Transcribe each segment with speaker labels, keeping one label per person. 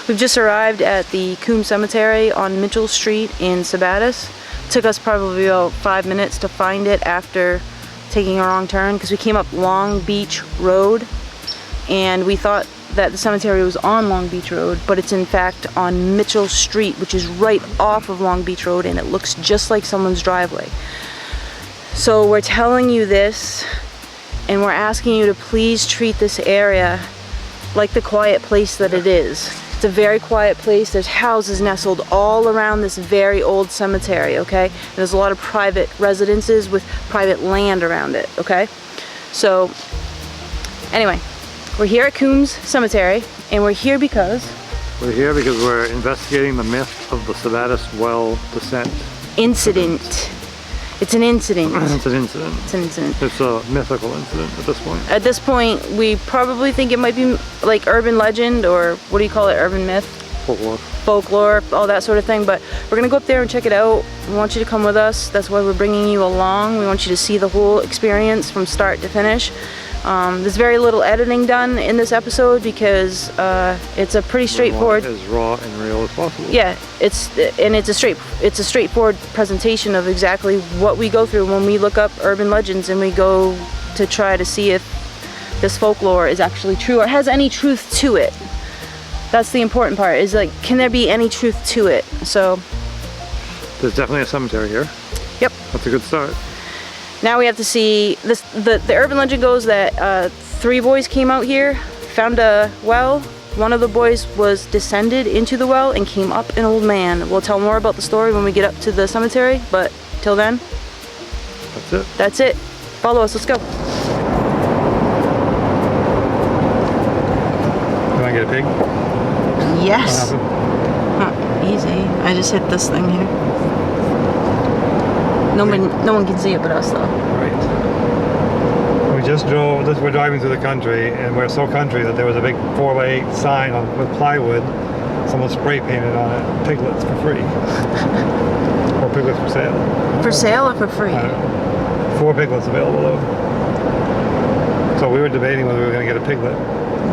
Speaker 1: We've just arrived at the Coombs Cemetery on Mitchell Street in Sabattus. Took us probably about 5 minutes to find it after taking a wrong turn because we came up Long Beach Road and we thought that the cemetery was on Long Beach Road, but it's in fact on Mitchell Street, which is right off of Long Beach Road, and it looks just like someone's driveway. So we're telling you this and we're asking you to please treat this area like the quiet place that it is. It's a very quiet place. There's houses nestled all around this very old cemetery, okay? And there's a lot of private residences with private land around it, okay? So, anyway, we're here at Coombs Cemetery, and we're here because...
Speaker 2: we're investigating the myth of the Sabattus Well Descent
Speaker 1: Incident. It's an incident.
Speaker 2: It's an incident.
Speaker 1: It's an incident.
Speaker 2: It's a mythical incident at this point.
Speaker 1: At this point, we probably think it might be like urban legend, or what do you call it, urban myth?
Speaker 2: Folklore.
Speaker 1: Folklore, all that sort of thing, but we're gonna go up there and check it out. We want you to come with us. That's why we're bringing you along. We want you to see the whole experience from start to finish. There's very little editing done in this episode because it's a pretty straightforward.
Speaker 2: As raw and real as possible.
Speaker 1: Yeah, it's a straightforward presentation of exactly what we go through when we look up urban legends and we go to try to see if this folklore is actually true or has any truth to it. That's the important part. Is like, can there be any truth to it? So
Speaker 2: there's definitely a cemetery here.
Speaker 1: Yep.
Speaker 2: That's a good start.
Speaker 1: Now we have to see this. The urban legend goes that 3 boys came out here, found a well. One of the boys was descended into the well and came up an old man. We'll tell more about the story when we get up to the cemetery, but till then,
Speaker 2: that's it.
Speaker 1: That's it. Follow us, let's go.
Speaker 2: You want to get a pig?
Speaker 1: Yes. Easy. I just hit this thing here. No one can see it but us though.
Speaker 2: Right. We just drove, we're driving through the country, and we're so country that there was a big 4x8 sign with plywood. Someone spray painted on it, piglets for free. Or piglets for sale.
Speaker 1: For sale or for free?
Speaker 2: 4 piglets available though. So we were debating whether we were going to get a piglet.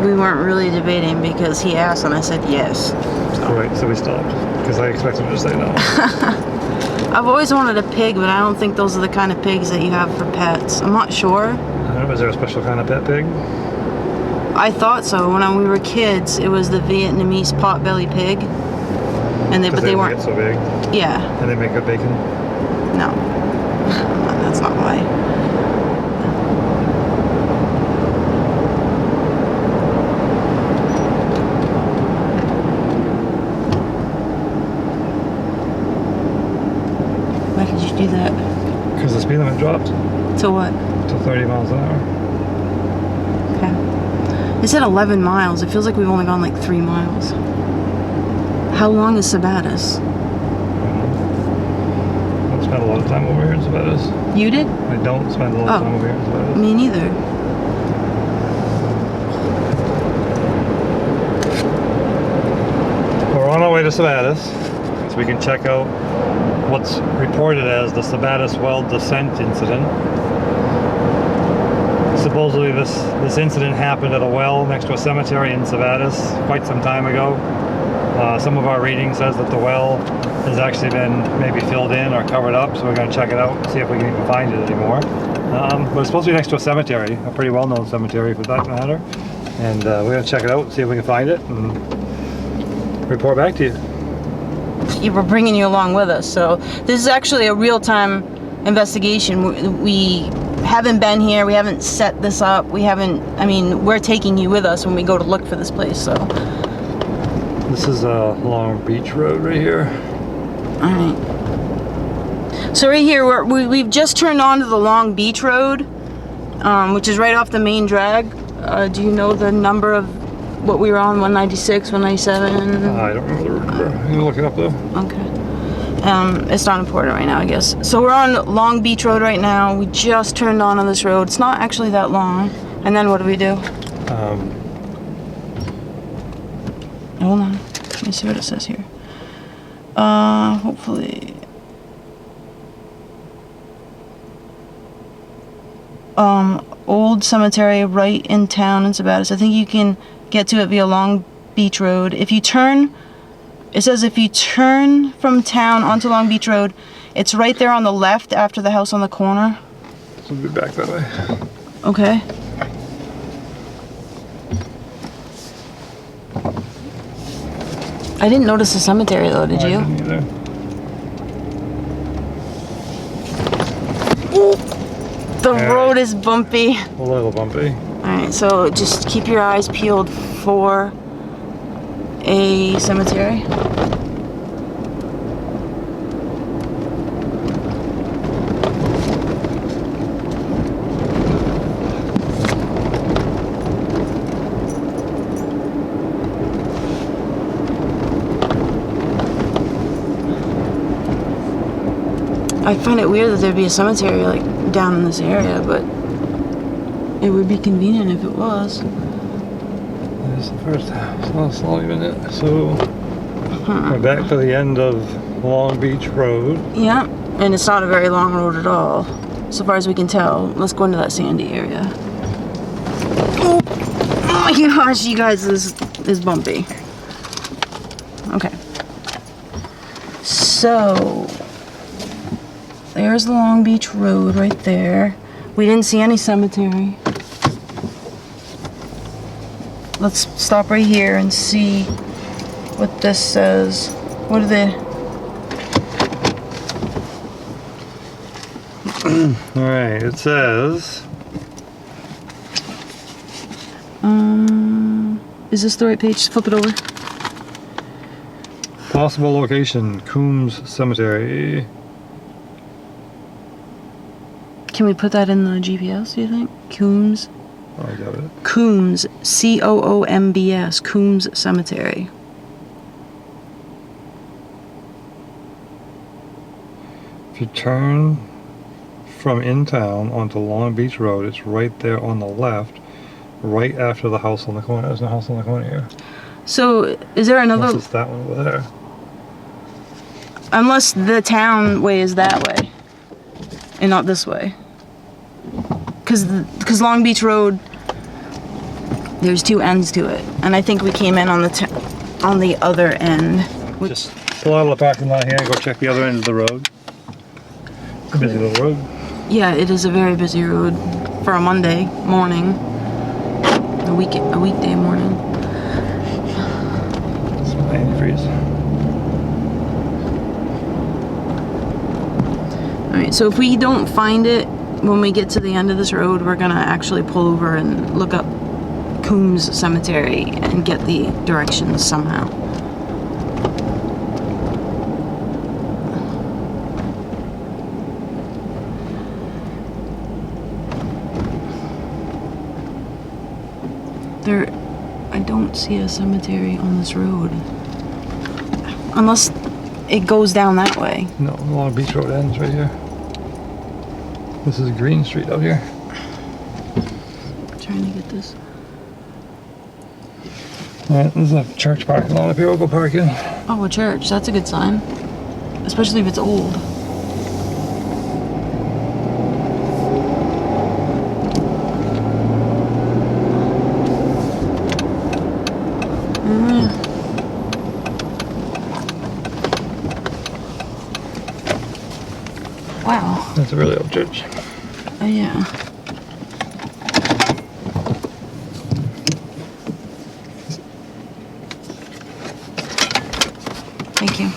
Speaker 1: We weren't really debating because he asked and I said yes.
Speaker 2: So. Right, so we stopped because I expected him to say no.
Speaker 1: I've always wanted a pig, but I don't think those are the kind of pigs that you have for pets. I'm not sure.
Speaker 2: I don't know, is there a special kind of pet pig?
Speaker 1: I thought so. When we were kids, it was the Vietnamese pot-belly pig. And but they weren't
Speaker 2: get so big.
Speaker 1: Yeah.
Speaker 2: And they make good bacon?
Speaker 1: No. That's not why. Why did you do that?
Speaker 2: Because the speed limit dropped.
Speaker 1: To what?
Speaker 2: To 30 miles an hour.
Speaker 1: Okay. It said 11 miles. It feels like we've only gone like 3 miles. How long is Sabattus?
Speaker 2: I don't spend a lot of time over here in Sabattus.
Speaker 1: You did?
Speaker 2: I don't spend a lot of time over here in Sabattus.
Speaker 1: Me neither.
Speaker 2: We're on our way to Sabattus, so we can check out what's reported as the Sabattus Well Descent Incident. Supposedly this incident happened at a well next to a cemetery in Sabattus quite some time ago. Some of our reading says that the well has actually been maybe filled in or covered up, so we're going to check it out and see if we can even find it anymore. But it's supposed to be next to a cemetery, a pretty well-known cemetery for that matter. And we're going to check it out and see if we can find it and report back to you.
Speaker 1: We're bringing you along with us. So this is actually a real-time investigation. We haven't been here. We haven't set this up. We're taking you with us when we go to look for this place. So
Speaker 2: this is Long Beach Road right here.
Speaker 1: All right. So right here, we've just turned onto the Long Beach Road, which is right off the main drag. Do you know the number of what we were on? 196, 197?
Speaker 2: I don't remember. You can look it up though.
Speaker 1: Okay. It's not important right now, I guess. So we're on Long Beach Road right now. We just turned on this road. It's not actually that long. And then what do we do? Hold on. Let me see what it says here. Hopefully. Old cemetery right in town in Sabattus. I think you can get to it via Long Beach Road. If you turn, it says if you turn from town onto Long Beach Road, it's right there on the left after the house on the corner.
Speaker 2: So we'll be back that way.
Speaker 1: Okay. I didn't notice the cemetery though, did you?
Speaker 2: I didn't either.
Speaker 1: The road is bumpy.
Speaker 2: A little bumpy.
Speaker 1: Alright, so just keep your eyes peeled for a cemetery. I find it weird that there'd be a cemetery like down in this area, but it would be convenient if it was.
Speaker 2: There's the first house. No, it's not even it. So we're back to the end of Long Beach Road.
Speaker 1: Yeah, and it's not a very long road at all, so far as we can tell. Let's go into that sandy area. Oh my gosh, you guys, this is bumpy. Okay. So there's the Long Beach Road right there. We didn't see any cemetery. Let's stop right here and see what this says. What are they?
Speaker 2: Alright, it says...
Speaker 1: Is this the right page? Flip it over.
Speaker 2: Possible location, Coombs Cemetery.
Speaker 1: Can we put that in the GPS, do you think? Coombs?
Speaker 2: Oh, I got it.
Speaker 1: Coombs. C-O-O-M-B-S. Coombs Cemetery.
Speaker 2: If you turn from in town onto Long Beach Road, it's right there on the left, right after the house on the corner. There's no house on the corner here.
Speaker 1: So, is there another...
Speaker 2: Unless it's that one over there.
Speaker 1: Unless the town way is that way. And not this way. Because Long Beach Road, there's two ends to it. And I think we came in on the other end.
Speaker 2: Just pull out of the parking lot here and go check the other end of the road. It's a busy little road.
Speaker 1: Yeah, it is a very busy road for a Monday morning. A weekday morning.
Speaker 2: It's antifreeze.
Speaker 1: Alright, so if we don't find it when we get to the end of this road, we're gonna actually pull over and look up Coombs Cemetery and get the directions somehow. I don't see a cemetery on this road. Unless it goes down that way.
Speaker 2: No, Long Beach Road ends right here. This is Green Street up here.
Speaker 1: Trying to get this.
Speaker 2: Alright, there's a church parking lot up here. We'll go park in.
Speaker 1: Oh, a church. That's a good sign. Especially if it's old. Wow.
Speaker 2: That's a really old church.
Speaker 1: Oh, yeah. Thank you.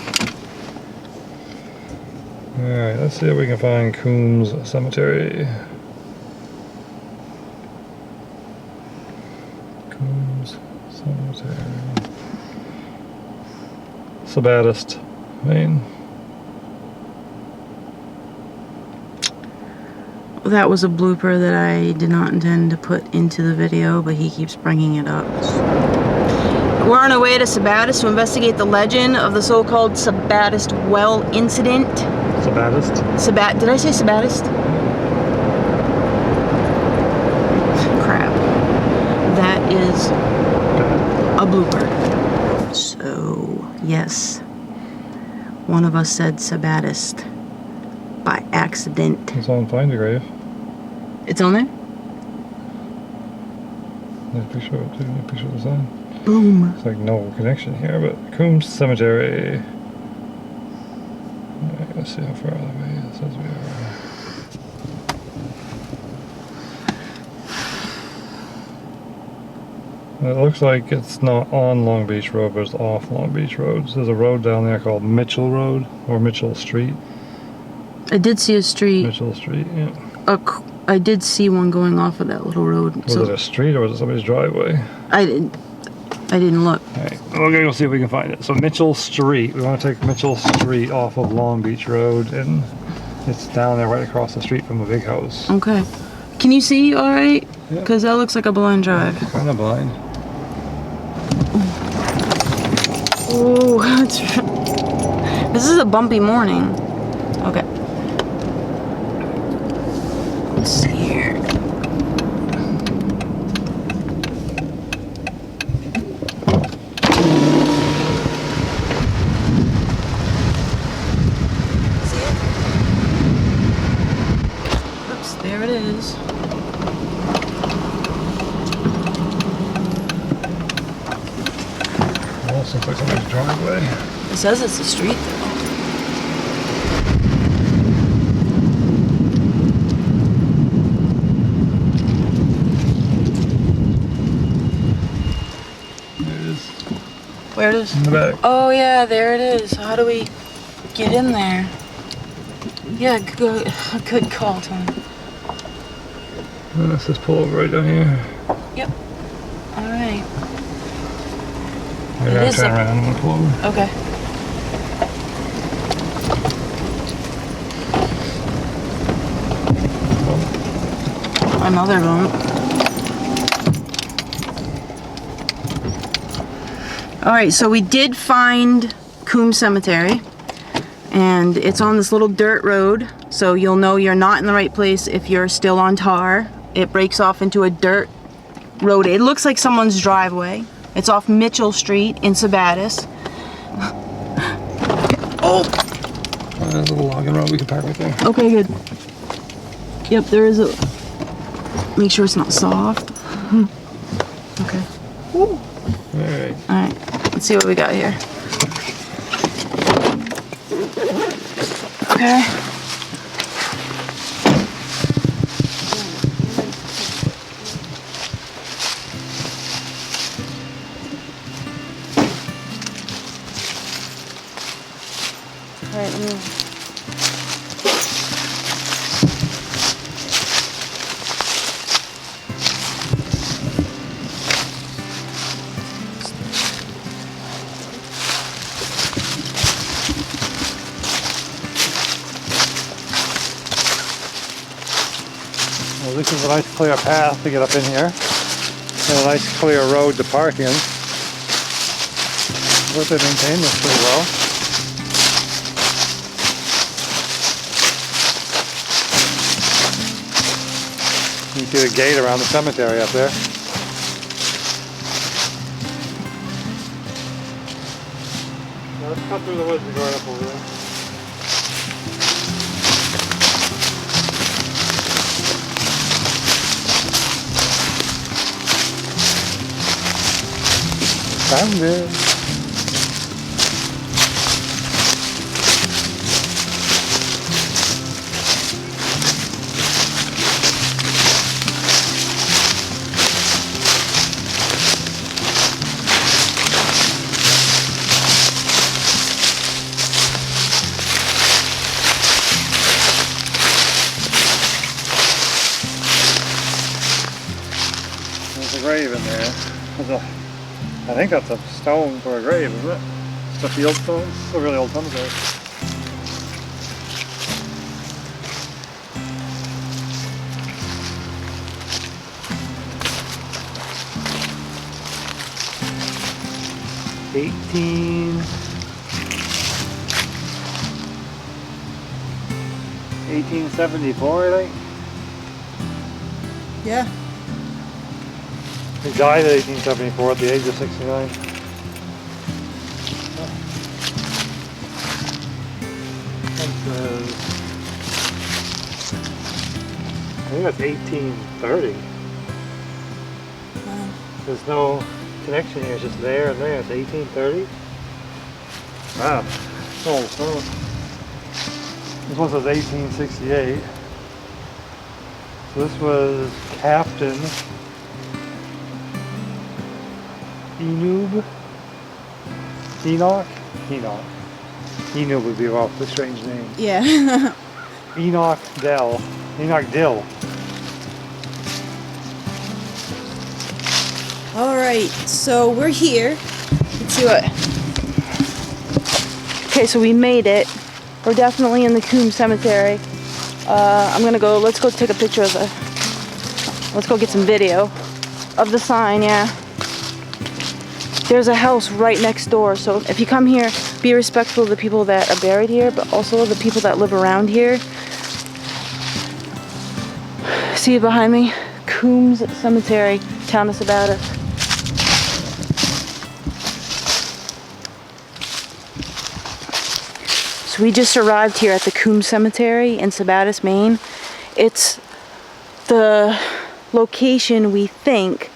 Speaker 2: Alright, let's see if we can find Coombs Cemetery. Coombs Cemetery. Sabattus, Maine.
Speaker 1: That was a blooper that I did not intend to put into the video, but he keeps bringing it up. We're on our way to Sabattus to investigate the legend of the so-called Sabattus Well Incident.
Speaker 2: Sabattus?
Speaker 1: Did I say Sabattus? Crap. That is a blooper. So, yes. One of us said Sabattus by accident.
Speaker 2: It's on Find a Grave.
Speaker 1: It's on there?
Speaker 2: There's a picture of it too. A picture of the sign.
Speaker 1: Boom.
Speaker 2: It's like no connection here, but Coombs Cemetery. Alright, let's see how far away it says we are. It looks like it's not on Long Beach Road, but it's off Long Beach Road. So there's a road down there called Mitchell Road, or Mitchell Street.
Speaker 1: I did see a street.
Speaker 2: Mitchell Street, yeah.
Speaker 1: I did see one going off of that little road.
Speaker 2: Was it a street or was it somebody's driveway?
Speaker 1: I didn't look.
Speaker 2: Alright, we're gonna go see if we can find it. So Mitchell Street, we want to take Mitchell Street off of Long Beach Road, and it's down there right across the street from the big house.
Speaker 1: Okay. Can you see all right?
Speaker 2: Yeah.
Speaker 1: Because that looks like a blind drive.
Speaker 2: Kind of blind.
Speaker 1: Oh, this is a bumpy morning. Okay. Let's see here. See it? Oops, there it is.
Speaker 2: Looks like somebody's driveway.
Speaker 1: It says it's a street though.
Speaker 2: There it is.
Speaker 1: Where it is?
Speaker 2: In the back.
Speaker 1: Oh yeah, there it is. How do we get in there? Yeah, good call, Tony.
Speaker 2: Let's just pull over right down here.
Speaker 1: Yep. All right.
Speaker 2: Maybe I'll turn around and I'm gonna pull over.
Speaker 1: Okay. Another bump. All right, so we did find Coombs Cemetery, and it's on this little dirt road, so you'll know you're not in the right place if you're still on tar. It breaks off into a dirt road. It looks like someone's driveway. It's off Mitchell Street in Sabattus. Oh!
Speaker 2: There's a little logging road we can park right there.
Speaker 1: Okay, good. Yep, there is a... Make sure it's not soft. Okay. Woo.
Speaker 2: Alright.
Speaker 1: Alright, let's see what we got here. Okay. Alright, let me...
Speaker 2: Well, this is a nice clear path to get up in here. And a nice clear road to park in. Hope they maintain this pretty well. You can see the gate around the cemetery up there. Now let's cut through the woods and go right up over there. Found it. There's a grave in there. I think that's a stone for a grave, isn't it? It's a field stone. It's a really old cemetery. $1874, I think.
Speaker 1: Yeah.
Speaker 2: He died in 1874 at the age of 69. I think that's 1830. There's no connection here is just there and there. It's 1830. Wow. Oh, this one says 1868. So this was Captain Enoch. Enoch would be a strange name.
Speaker 1: Yeah.
Speaker 2: Enoch Dill.
Speaker 1: All right, so we're here. Let's see what. Okay, so we made it. We're definitely in the Coombs Cemetery. Let's go take a picture of let's go get some video of the sign, yeah. There's a house right next door, so if you come here, be respectful of the people that are buried here, but also the people that live around here. See it behind me? Coombs Cemetery, town of Sabattus. So we just arrived here at the Coombs Cemetery in Sabattus, Maine. It's the location we think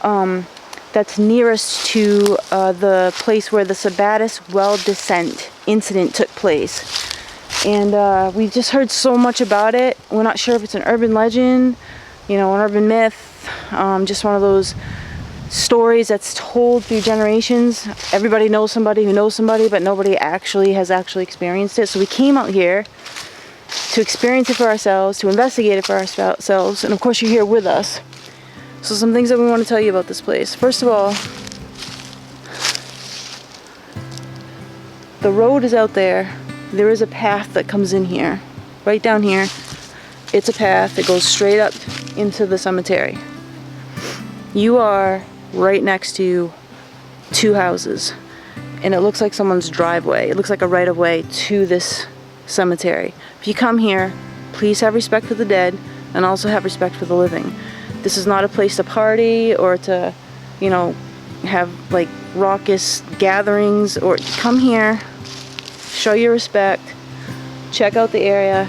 Speaker 1: that's nearest to the place where the Sabattus Well Descent Incident took place. And we've just heard so much about it. We're not sure if it's an urban legend, an urban myth, just one of those stories that's told through generations. Everybody knows somebody who knows somebody, but nobody has actually experienced it. So we came out here to experience it for ourselves, to investigate it for ourselves, and of course you're here with us. So some things that we want to tell you about this place. First of all, the road is out there. There is a path that comes in here. Right down here, it's a path that goes straight up into the cemetery. You are right next to two houses, and it looks like someone's driveway. It looks like a right-of-way to this cemetery. If you come here, please have respect for the dead and also have respect for the living. This is not a place to party or to, have like raucous gatherings. Or come here, show your respect, check out the area.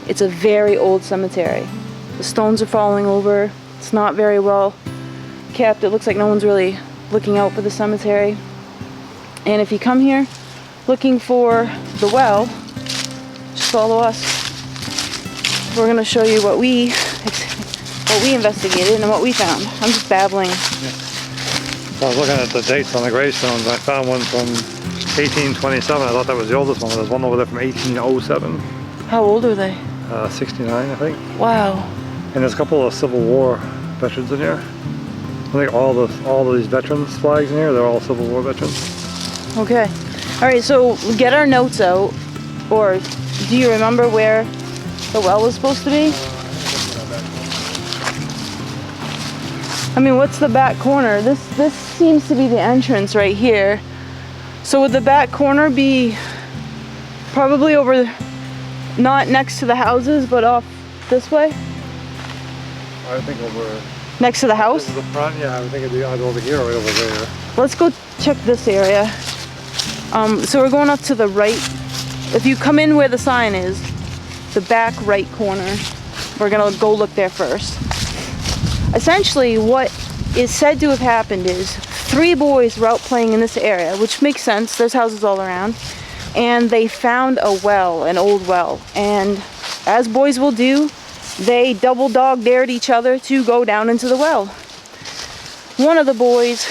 Speaker 1: It's a very old cemetery. The stones are falling over. It's not very well kept. It looks like no one's really looking out for the cemetery. And if you come here looking for the well, just follow us. We're going to show you what we investigated and what we found. I'm just babbling.
Speaker 2: Yeah. So I was looking at the dates on the gravestones. I found one from 1827. I thought that was the oldest one. There's one over there from 1807.
Speaker 1: How old are they?
Speaker 2: 69, I think.
Speaker 1: Wow.
Speaker 2: And there's a couple of Civil War veterans in here. I think all of these veterans flags in here, they're all Civil War veterans. Okay.
Speaker 1: All right, so get our notes out. Or do you remember where the well was supposed to be? I mean, what's the back corner? This seems to be the entrance right here. So would the back corner be probably over, not next to the houses, but off this way?
Speaker 2: I think over...
Speaker 1: Next to the house?
Speaker 2: This is the front, yeah, I would think it'd be either over here or right over there.
Speaker 1: Let's go check this area. So we're going up to the right. If you come in where the sign is, the back right corner, we're gonna go look there first. Essentially, what is said to have happened is 3 boys were out playing in this area, which makes sense. There's houses all around. And they found a well, an old well. And as boys will do, they double dog dared each other to go down into the well. One of the boys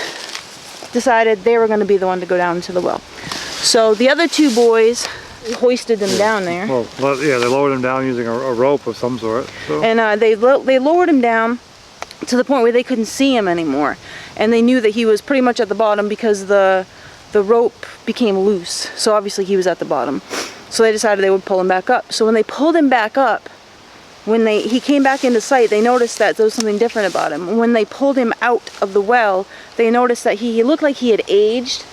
Speaker 1: decided they were going to be the one to go down into the well. So the other 2 boys hoisted them down there.
Speaker 2: Well, yeah, they lowered him down using a rope of some sort. So.
Speaker 1: And they lowered him down to the point where they couldn't see him anymore. And they knew that he was pretty much at the bottom because the rope became loose. So obviously he was at the bottom. So they decided they would pull him back up. So when they pulled him back up, when he came back into sight, they noticed that there was something different about him. When they pulled him out of the well, they noticed that he looked like he had aged.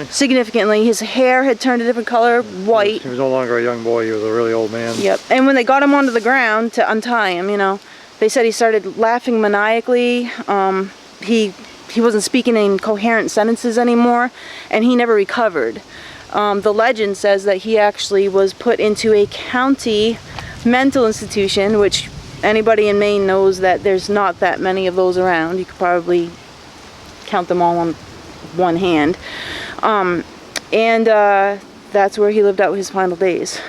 Speaker 1: Significantly. His hair had turned a different color, white.
Speaker 2: He was no longer a young boy, he was a really old man.
Speaker 1: Yep. And when they got him onto the ground to untie him, they said he started laughing maniacally. He wasn't speaking in coherent sentences anymore, and he never recovered. The legend says that he actually was put into a county mental institution, which anybody in Maine knows that there's not that many of those around. You could probably count them all on one hand. And that's where he lived out his final days.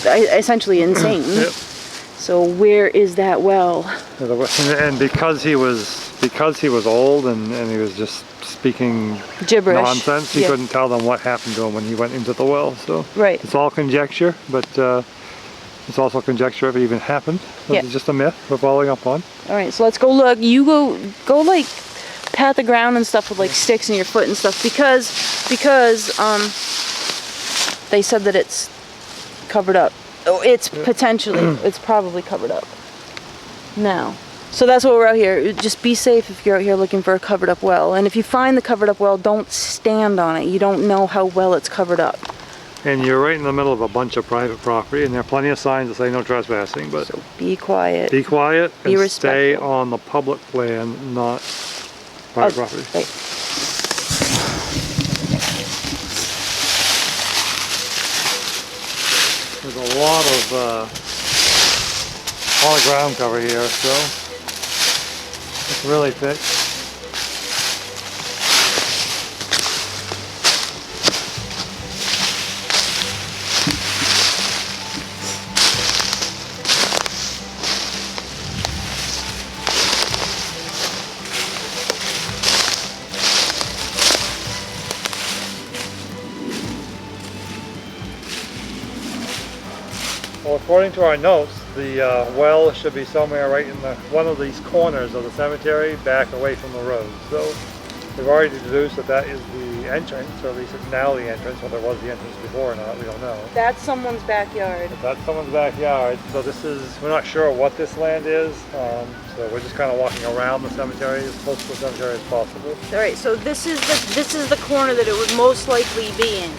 Speaker 1: Essentially insane.
Speaker 2: Yep.
Speaker 1: So where is that well?
Speaker 2: And because he was old and he was just speaking
Speaker 1: Gibberish.
Speaker 2: nonsense, he couldn't tell them what happened to him when he went into the well. So
Speaker 1: right.
Speaker 2: It's all conjecture, but it's also conjecture if it even happened.
Speaker 1: Yeah.
Speaker 2: It's just a myth we're following up on.
Speaker 1: All right, so let's go look. You go like pat the ground and stuff with like sticks in your foot and stuff because they said that it's covered up. Oh, it's potentially, it's probably covered up now. So that's what we're out here. Just be safe if you're out here looking for a covered up well. And if you find the covered up well, don't stand on it. You don't know how well it's covered up.
Speaker 2: And you're right in the middle of a bunch of private property, and there are plenty of signs that say no trespassing, but
Speaker 1: so be quiet.
Speaker 2: Be quiet
Speaker 1: be
Speaker 2: and
Speaker 1: respectful.
Speaker 2: Stay on the public land, not private property.
Speaker 1: Right.
Speaker 2: There's a lot of ground cover here, so it's really thick. Well, according to our notes, the well should be somewhere right in one of these corners of the cemetery, back away from the road. So we've already deduced that that is the entrance, or at least it's now the entrance. Whether it was the entrance before or not, we don't know.
Speaker 1: That's someone's backyard.
Speaker 2: But that's someone's backyard. So we're not sure what this land is. So we're just kind of walking around the cemetery as close to the cemetery as possible.
Speaker 1: All right, so this is the corner that it would most likely be in.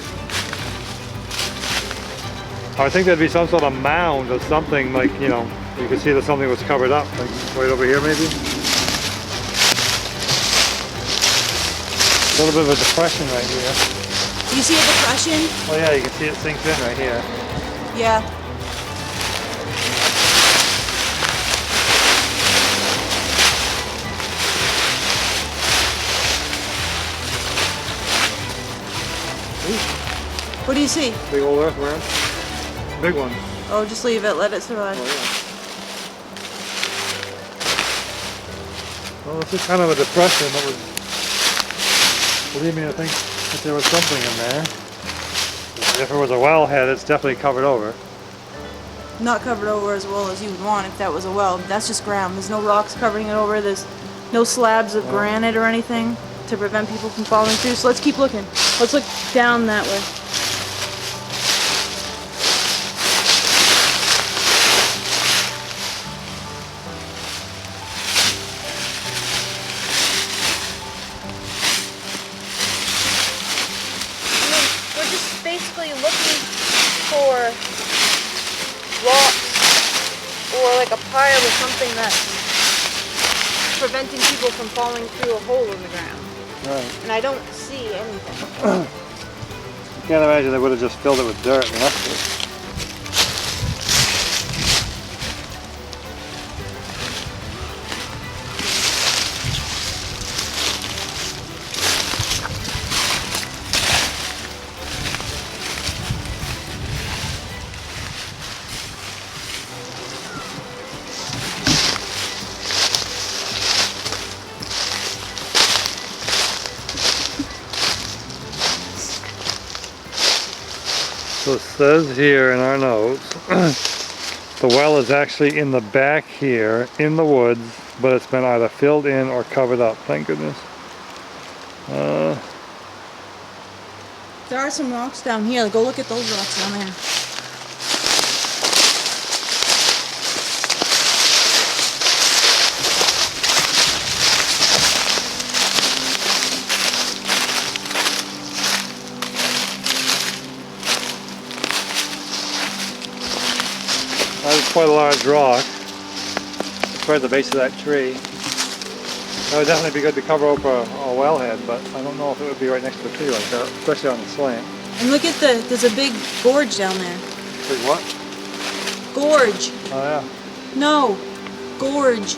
Speaker 2: I think there'd be some sort of mound or something, like, you know, you could see that something was covered up, like right over here maybe. A little bit of a depression right here.
Speaker 3: You see a depression?
Speaker 2: Oh yeah, you can see it sinks in right here.
Speaker 3: Yeah.
Speaker 2: Ooh.
Speaker 3: What do you see?
Speaker 2: Big old earthworm. Big one.
Speaker 3: Oh, just leave it. Let it survive.
Speaker 2: Oh, yeah. Well, this is kind of a depression that would lead me to think that there was something in there. If it was a wellhead, it's definitely covered over.
Speaker 3: Not covered over as well as you would want if that was a well. That's just ground. There's no rocks covering it over. There's no slabs of granite or anything to prevent people from falling through. So let's keep looking. Let's look down that way.
Speaker 1: Basically looking for rocks or like a pile of something that's preventing people from falling through a hole in the ground.
Speaker 2: Right.
Speaker 1: And I don't see anything.
Speaker 2: I can't imagine they would have just filled it with dirt and left it. So it says here in our notes, the well is actually in the back here, in the woods, but it's been either filled in or covered up, thank goodness.
Speaker 3: There are some rocks down here. Go look at those rocks down there.
Speaker 2: That's quite a large rock. It's right at the base of that tree. That would definitely be good to cover over a wellhead, but I don't know if it would be right next to a tree like that, especially on the slant.
Speaker 3: And look at there's a big gorge down there.
Speaker 2: Big what?
Speaker 3: Gorge.
Speaker 2: Oh yeah.
Speaker 3: No. Gorge.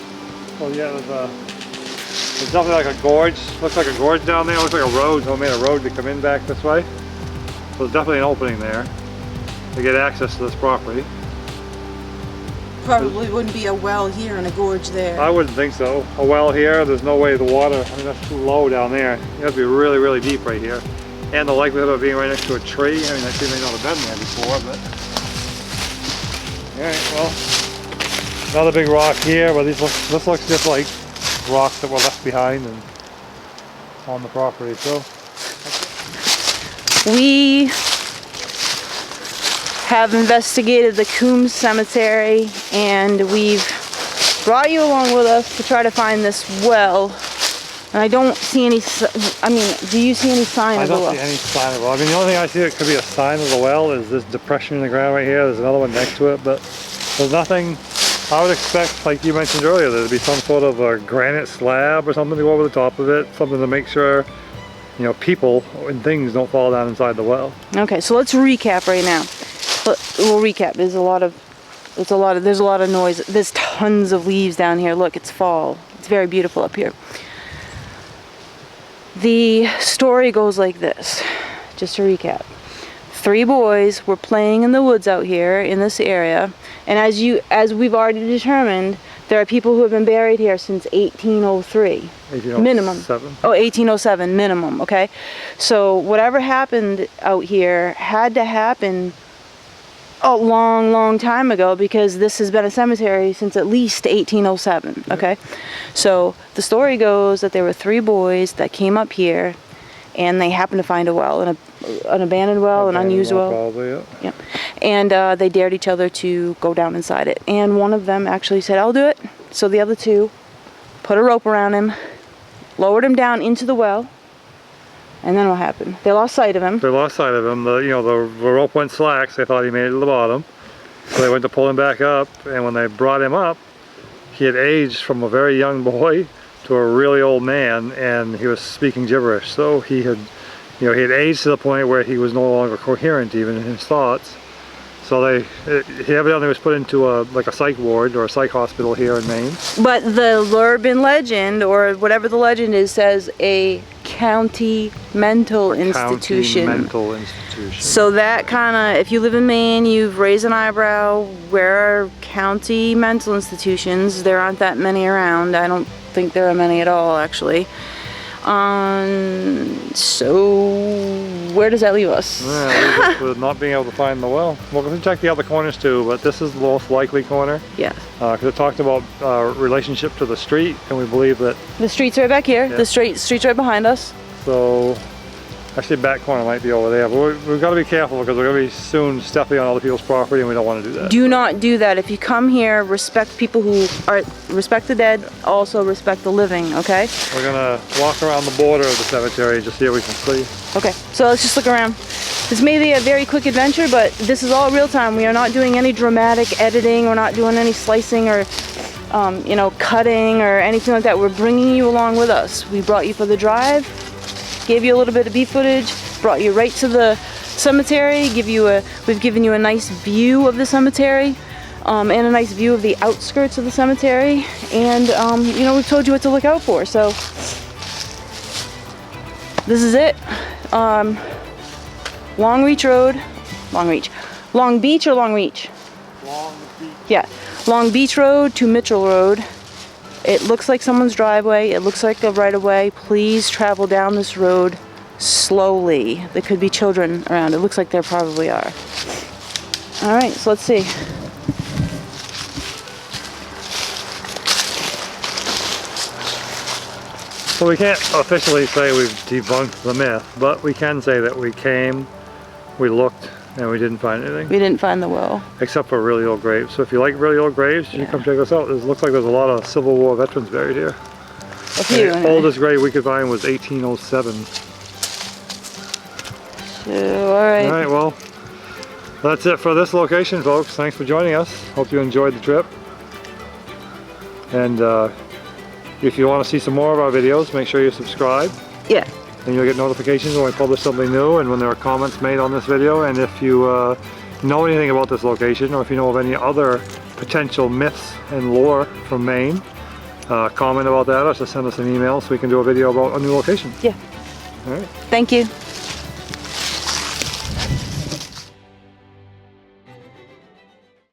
Speaker 2: Well yeah, There's definitely like a gorge. Looks like a gorge down there. Looks like a road. So we made a road to come in back this way. So there's definitely an opening there to get access to this property.
Speaker 3: Probably wouldn't be a well here and a gorge there.
Speaker 2: I wouldn't think so. A well here, there's no way the water, I mean that's too low down there. You have to be really, really deep right here. And the likelihood of being right next to a tree, I mean that tree may not have been there before, but... Alright, well, another big rock here, but this looks just like rocks that were left behind and on the property, so...
Speaker 1: We have investigated the Coombs cemetery and we've brought you along with us to try to find this well. And I don't see any, I mean, do you see any sign of the well?
Speaker 2: I don't see any sign of the well. I mean, the only thing I see that could be a sign of the well is this depression in the ground right here. There's another one next to it, but there's nothing. I would expect, like you mentioned earlier, there'd be some sort of a granite slab or something to go over the top of it, something to make sure, you know, people and things don't fall down inside the well.
Speaker 1: Okay, so let's recap right now. We'll recap. There's a lot of noise. There's tons of leaves down here. Look, it's fall. It's very beautiful up here. The story goes like this, just to recap. 3 boys were playing in the woods out here in this area, and as we've already determined, there are people who have been buried here since 1803.
Speaker 2: 1807.
Speaker 1: Minimum. Oh, 1807 minimum, okay? So whatever happened out here had to happen a long, long time ago because this has been a cemetery since at least 1807, okay? So the story goes that there were 3 boys that came up here and they happened to find a well, an abandoned well, an unused well.
Speaker 2: Probably, yeah.
Speaker 1: Yep. And they dared each other to go down inside it. And one of them actually said, I'll do it. So the other 2 put a rope around him, lowered him down into the well, and then what happened? They lost sight of him.
Speaker 2: They lost sight of him. The rope went slack, so they thought he made it to the bottom. So they went to pull him back up, and when they brought him up, he had aged from a very young boy to a really old man, and he was speaking gibberish. So he had aged to the point where he was no longer coherent even in his thoughts. So he evidently was put into a psych ward or a psych hospital here in Maine. But
Speaker 1: the urban legend, or whatever the legend is, says a county mental institution.
Speaker 2: County mental institution.
Speaker 1: So that kind of, if you live in Maine, you've raised an eyebrow. Where are county mental institutions? There aren't that many around. I don't think there are many at all, actually. So where does that leave us?
Speaker 2: Yeah, leave us with not being able to find the well. We're going to check the other corners too, but this is the most likely corner.
Speaker 1: Yeah.
Speaker 2: Because it talked about relationship to the street, and we believe that
Speaker 1: the street's right back here. Yeah. The street's right behind us.
Speaker 2: So actually, back corner might be over there, but we've got to be careful because we're going to be soon stepping on other people's property, and we don't want to do that.
Speaker 1: Do not do that. If you come here, respect people who respect the dead, also respect the living, okay?
Speaker 2: We're going to walk around the border of the cemetery and just see what we can see.
Speaker 1: Okay, so let's just look around. This may be a very quick adventure, but this is all real time. We are not doing any dramatic editing. We're not doing any slicing or cutting or anything like that. We're bringing you along with us. We brought you for the drive. Gave you a little bit of beef footage, brought you right to the cemetery, we've given you a nice view of the cemetery, and a nice view of the outskirts of the cemetery, and we've told you what to look out for. So this is it. Long Beach or Long Reach?
Speaker 2: Long Beach.
Speaker 1: Yeah, Long Beach Road to Mitchell Road. It looks like someone's driveway. It looks like a right-of-way. Please travel down this road slowly. There could be children around. It looks like there probably are. All right, so let's see.
Speaker 2: So we can't officially say we've debunked the myth, but we can say that we came, we looked, and we didn't find anything.
Speaker 1: We didn't find the well.
Speaker 2: Except for really old graves. So if you like really old graves, you come check us out. It looks like there's a lot of Civil War veterans buried here.
Speaker 1: A few.
Speaker 2: The oldest grave we could find was 1807.
Speaker 1: So, alright.
Speaker 2: Alright, well, that's it for this location, folks. Thanks for joining us. Hope you enjoyed the trip. And if you want to see some more of our videos, make sure you subscribe.
Speaker 1: Yeah.
Speaker 2: And you'll get notifications when we publish something new and when there are comments made on this video. And if you know anything about this location, or if you know of any other potential myths and lore from Maine, comment about that or just send us an email so we can do a video about a new location.
Speaker 1: Yeah.
Speaker 2: All right.
Speaker 1: Thank you.